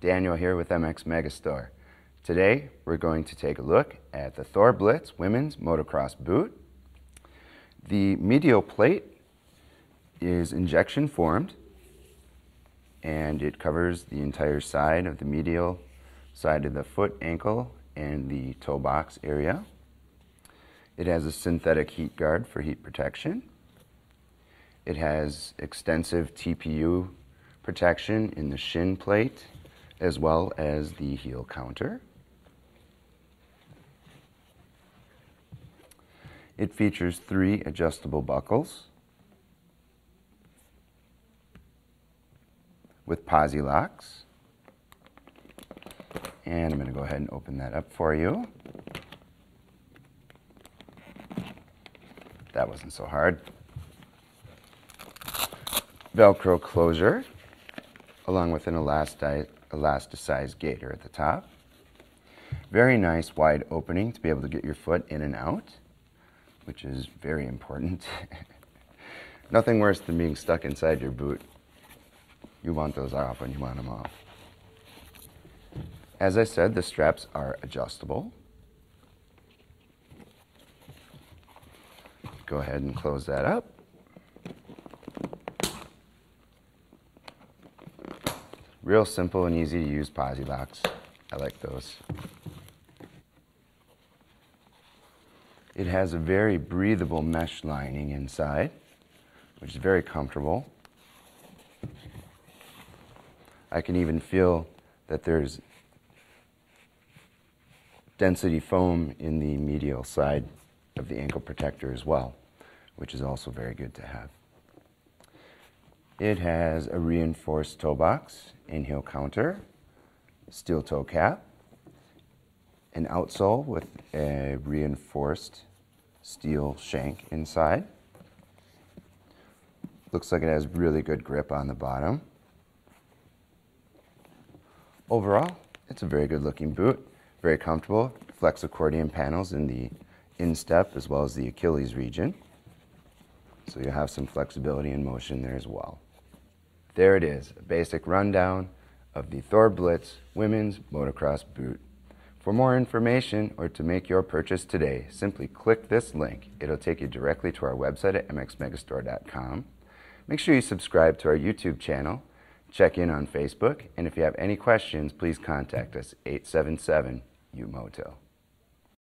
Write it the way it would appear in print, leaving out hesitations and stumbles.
Daniel here with MxMegastore. Today we're going to take a look at the Thor Blitz women's motocross boot. The medial plate is injection formed and it covers the entire side of the medial side of the foot, ankle, and the toe box area. It has a synthetic heat guard for heat protection. It has extensive TPU protection in the shin plate as well as the heel counter. It features 3 adjustable buckles with posi locks. And I'm going to go ahead and open that up for you. That wasn't so hard. Velcro closure, along with an elasticized gaiter at the top. Very nice wide opening to be able to get your foot in and out, which is very important. Nothing worse than being stuck inside your boot. You want those off when you want them off. As I said, the straps are adjustable. Go ahead and close that up. Real simple and easy to use posi locks. I like those. It has a very breathable mesh lining inside, which is very comfortable. I can even feel that there's density foam in the medial side of the ankle protector as well, which is also very good to have. It has a reinforced toe box and heel counter, steel toe cap, an outsole with a reinforced steel shank inside. Looks like it has really good grip on the bottom. Overall, it's a very good looking boot, very comfortable. Flex accordion panels in the instep as well as the Achilles region. So you'll have some flexibility and motion there as well. There it is, a basic rundown of the Thor Blitz women's motocross boot. For more information or to make your purchase today, simply click this link. It'll take you directly to our website at MxMegastore.com. Make sure you subscribe to our YouTube channel, check in on Facebook, and if you have any questions, please contact us, 877-UMOTO.